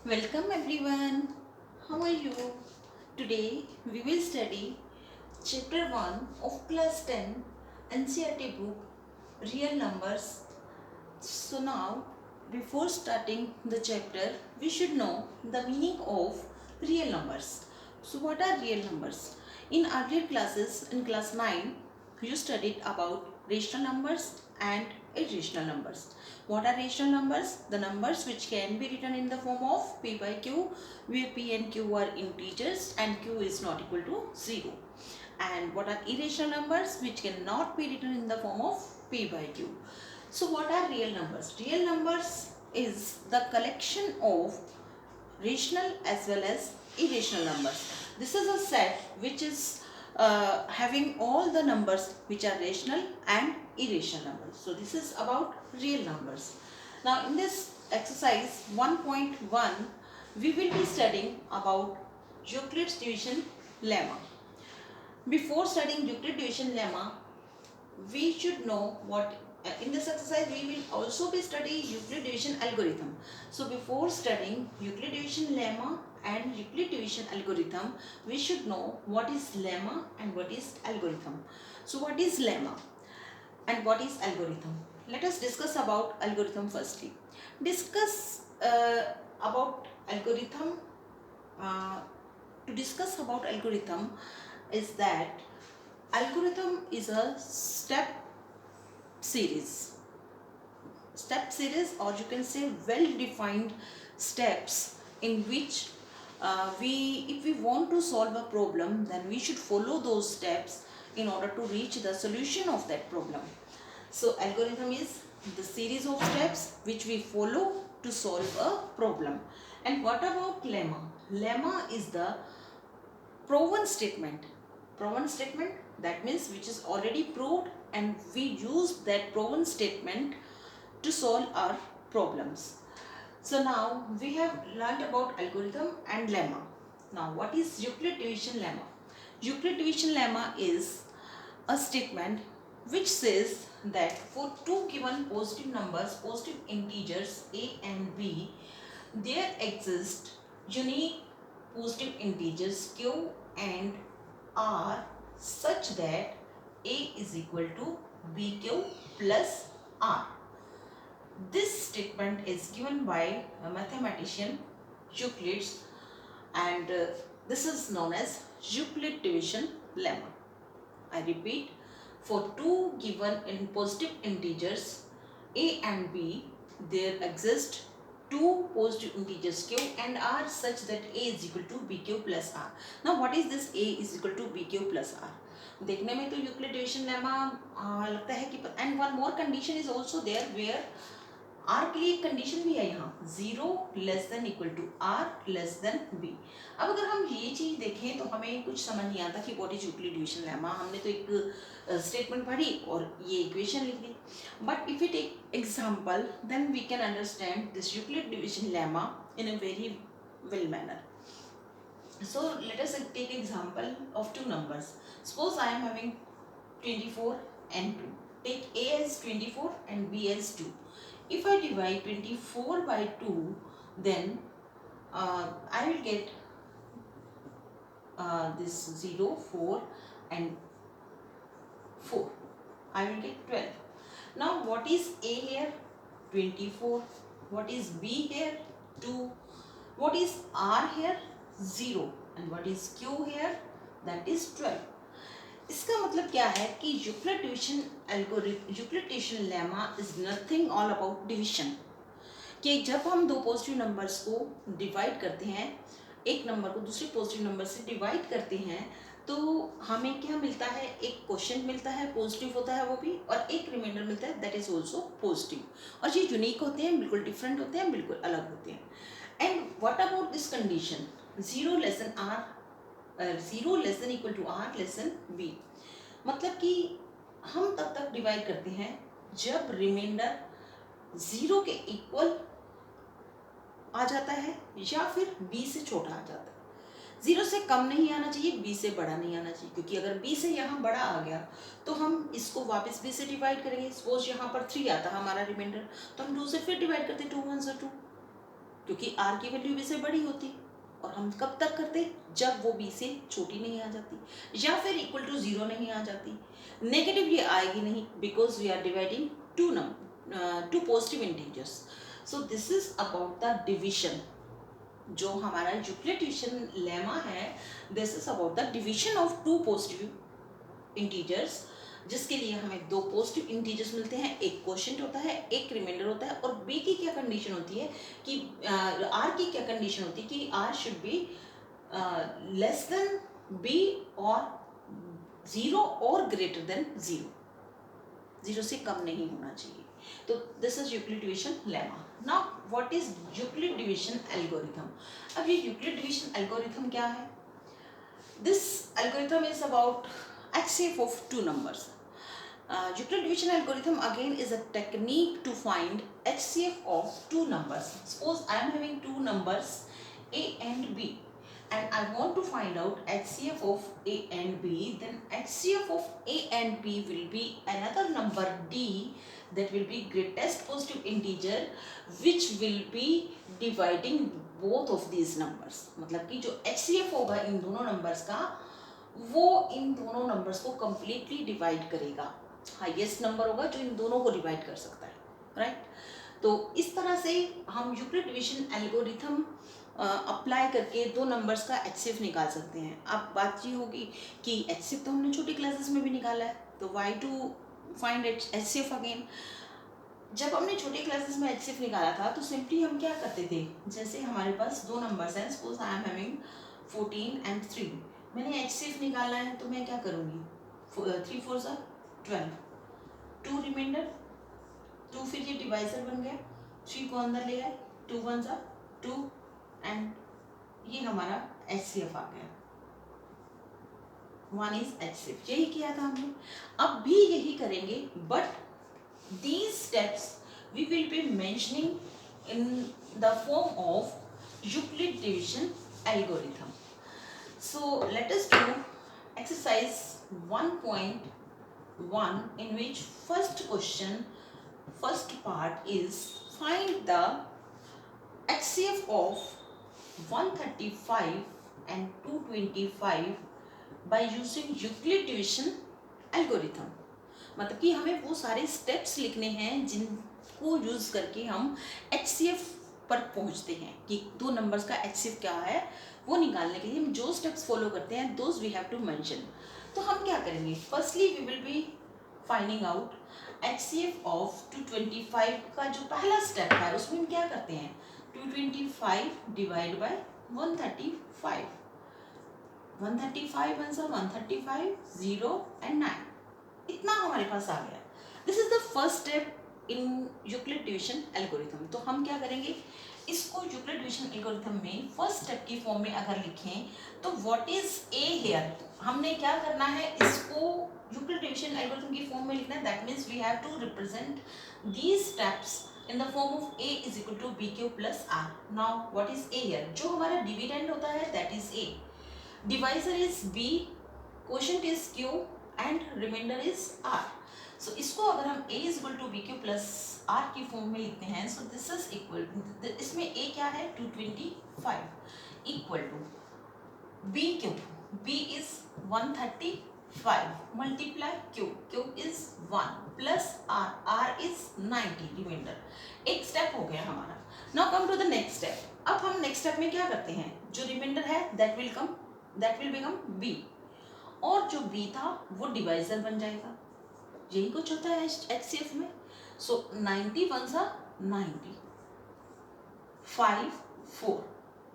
Welcome everyone. How are you? Today we will study chapter 1 of class 10 NCERT book Real Numbers. So now before starting the chapter we should know the meaning of real numbers. So what are real numbers? In earlier classes in class 9 you studied about rational numbers and irrational numbers. What are rational numbers? The numbers which can be written in the form of p by q, where p and q are integers and q is not equal to 0. And what are irrational numbers? Which cannot be written in the form of p by q. So what are real numbers? Real numbers is the collection of rational as well as irrational numbers. This is a set which is having all the numbers which are rational and irrational numbers. So this is about real numbers. Now in this exercise 1.1 we will be studying about Euclid's division lemma. Before studying Euclid division lemma, we should know what in this exercise we will also be studying Euclid division algorithm. So before studying Euclid division lemma and Euclid division algorithm, we should know what is lemma and what is algorithm. So what is lemma and what is algorithm? Let us discuss about algorithm firstly. Discuss about algorithm. Uh, to discuss about algorithm is that algorithm is a step series, or you can say well defined steps in which we if we want to solve a problem, then we should follow those steps in order to reach the solution of that problem. So algorithm is the series of steps which we follow to solve a problem. And what about lemma? Lemma is the proven statement. Proven statement, that means which is already proved, and we use that proven statement to solve our problems. So now we have learned about algorithm and lemma. Now what is Euclid division lemma? Euclid division lemma is a statement which says that for two given positive numbers, positive integers a and b, there exist unique positive integers q and r such that a is equal to bq plus r. This statement is given by a mathematician Euclid, and this is known as Euclid division lemma. I repeat, for two given in positive integers a and b, there exist two positive integers q and r such that a is equal to bq plus r. Now what is this a is equal to bq plus r? देखने में तो Euclid division lemma लगता है कि, and one more condition is also there where r के लिए एक condition भी है यहाँ, zero less than equal to r less than b. अब अगर हम ये चीज देखें तो हमें कुछ समझ नहीं आता कि what is Euclid division lemma. हमने तो एक स्टेटमेंट पढ़ी और ये इक्वेशन लिख दी. But if you take example then we can understand this Euclid division lemma in a very well manner. So let us take example of two numbers. Suppose I am having 24 and 2. Take a as 24 and b as 2. If I divide 24 by 2, then I will get this 0, 4 and 4. I will get 12. Now what is a here? 24. What is b here? 2. What is r here? 0. And what is q here? That is 12. इसका मतलब क्या है कि Euclid division algorithm, Euclid division lemma is nothing all about division. कि जब हम दो positive numbers को डिवाइड करते हैं, एक नंबर को दूसरे पॉजिटिव नंबर से डिवाइड करते हैं, तो हमें क्या मिलता है? एक क्वेश्चन मिलता है, पॉजिटिव होता है वो भी, और एक रिमाइंडर मिलता है दैट इज ऑल्सो पॉजिटिव. और ये यूनिक होते हैं, बिल्कुल डिफरेंट होते हैं, बिल्कुल अलग होते हैं. And what about this condition, 0 less than r, 0 less than equal to r less than b. मतलब कि हम तब तक डिवाइड करते हैं जब रिमाइंडर 0 के इक्वल आ जाता है या फिर b से छोटा आ जाता है. 0 से कम नहीं आना चाहिए, b से बड़ा नहीं आना चाहिए, क्योंकि अगर b से यहाँ बड़ा आ गया तो हम इसको वापस b से डिवाइड करेंगे. सपोज यहाँ पर 3 आता है हमारा रिमाइंडर, तो हम 2 से फिर डिवाइड करते हैं, 2 1 2. क्योंकि r की वैल्यू b से बड़ी होती, और हम कब तक करते, जब वो b से छोटी नहीं आ जाती या फिर इक्वल टू 0 नहीं आ जाती। नेगेटिव ये आएगी नहीं, because we are dividing two positive integers. So this is about the division. जो हमारा यूक्लिड डिवीजन लेमा है, this is about the division of two positive integers, जिसके लिए हमें दो पॉजिटिव इंटीजर्स मिलते हैं, एक क्वोशिएंट होता है, एक रिमाइंडर होता है। और बी की क्या कंडीशन होती है कि आर की क्या कंडीशन होती है कि r should be less than b और 0 और ग्रेटर देन 0, 0 से कम नहीं होना चाहिए। तो this is Euclid division lemma. Now what is Euclid division algorithm? अब ये यूक्लिड डिवीजन एल्गोरिथम क्या है? This algorithm is about HCF of two numbers. Euclid division algorithm again is a technique to find HCF of two numbers. Suppose I am having two numbers A and B, and I want to find out HCF of A and B. Then HCF of A and B will be another number D that will be greatest positive integer, which will be dividing both of these numbers. मतलब कि जो HCF होगा इन दोनों numbers का, वो इन दोनों numbers को completely divide करेगा। हाईएस्ट नंबर होगा जो इन दोनों को डिवाइड कर सकता है, राइट? तो इस तरह से हम यूक्लिड डिवीजन एल्गोरिथम अप्लाई करके दो नंबर्स का HCF निकाल सकते हैं। अब बात ये होगी कि HCF तो हमने छोटी क्लासेस में भी निकाला है, तो why to find HCF again? जब हमने छोटी क्लासेस में HCF निकाला था तो सिंपली हम क्या करते थे, जैसे हमारे पास दो नंबर्स हैं, suppose I am having 14 and 3, मैंने HCF निकालना है तो मैं क्या करूँगी, 3 4 सा 12, 2 रिमाइंडर, 2 फिर ये डिवाइजर बन गया, 3 को अंदर ले आए, 2 1 सा 2 एंड ये हमारा HCF आ गया, 1 इज HCF। यही किया था हमने, अब भी यही करेंगे, but these steps we will be mentioning in the form of Euclid division algorithm. So let us do exercise 1.1, in which first part is find the HCF of 135 and 225 by using Euclid division algorithm. मतलब कि हमें वो सारे steps लिखने हैं जिनको use करके हम HCF पर पहुंचते हैं, कि दो नंबर्स का HCF क्या है वो निकालने के लिए हम जो स्टेप्स फॉलो करते हैं, those we have to mention. तो हम क्या करेंगे, firstly we will be finding out HCF of 225 का जो पहला स्टेप है उसमें हम क्या करते हैं, 225 डिवाइड बाय 135, 135 आंसर 135, 0 एंड 9, इतना हमारे पास आ गया। This is the first step in Euclid division algorithm. तो हम क्या करेंगे, इसको यूक्लिड डिवीजन एल्गोरिथम में फर्स्ट स्टेप की फॉर्म में अगर लिखें तो व्हाट इज ए हियर, हमने क्या करना है, इसको यूक्लिड डिवीजन एल्गोरिथम की फॉर्म में लिखना है। That means we have to represent these steps in the form of a is equal to bq plus r। Now what is a here, जो हमारा डिविडेंड होता है that is a, divisor is b, quotient is q and remainder is r। So इसको अगर हम a is equal to bq plus r की form में लिखते हैं, सो दिस इज इक्वल, इसमें a क्या है 225 equal to bq, b is 135 multiply q is 1 plus r is 90 remainder. एक स्टेप हो गया हमारा। Now come to the next step. अब हम नेक्स्ट स्टेप में क्या करते हैं, जो रिमाइंडर है दैट विल बिकम b, और जो b था वो डिवाइजर बन जाएगा। यही कुछ होता है HCF में। सो 90 1 सा 90, 5 4,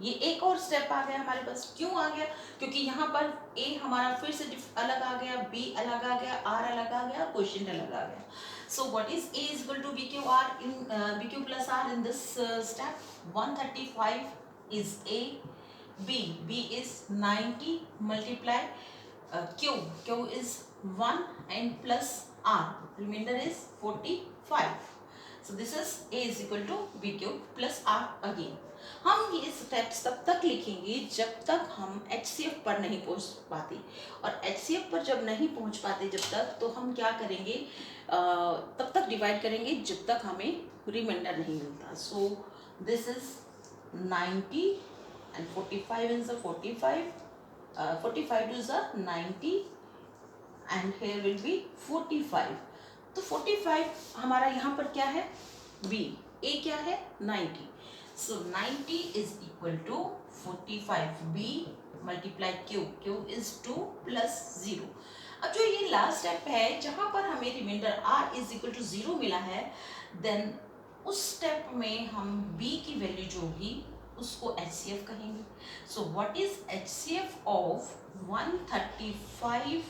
ये एक और स्टेप आ गया हमारे पास। क्यों आ गया, क्योंकि यहाँ पर a हमारा फिर से अलग आ गया, b अलग आ गया, r अलग आ गया, क्वोशिएंट अलग आ गया। So what is a is equal to bq plus r in this step, 135 is a, b is 90 multiply q is 1 and plus r, remainder is 45. So this is a is equal to bq plus r again. हम ये steps तब तक लिखेंगे जब तक हम HCF पर नहीं पहुंच पाते, और HCF पर जब नहीं पहुंच पाते जब तक, तो हम क्या करेंगे, तब तक डिवाइड करेंगे जब तक हमें रिमाइंडर नहीं मिलता। सो this is 90 and 45 is the 45, 45 is the 90 and here will be 45. तो 45 हमारा यहाँ पर क्या है, B, A क्या है 90. So 90 is equal to 45, B multiply Q, Q is 2 plus 0. अब जो ये लास्ट स्टेप है जहाँ पर हमें reminder R is equal to 0 मिला है, देन उस स्टेप में हम B की वैल्यू जो होगी उसको HCF कहेंगे. सो what is HCF of 135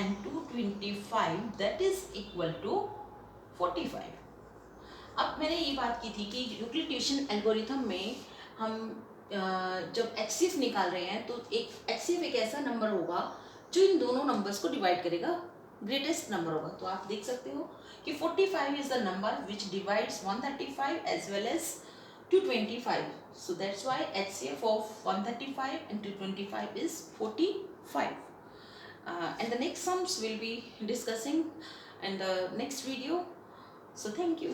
and 225, that is equal to 45. अब मैंने ये बात की थी कि यूक्लिडियन एल्गोरिथम में हम जब HCF निकाल रहे हैं तो एक HCF एक ऐसा नंबर होगा जो इन दोनों नंबर्स को डिवाइड करेगा, ग्रेटेस्ट नंबर होगा. तो आप देख सकते हो कि 45 is the number which divides 135 as well as 225. So that's why HCF of 135 and 225 is 45. And the next sums we'll be discussing in the next video. So thank you.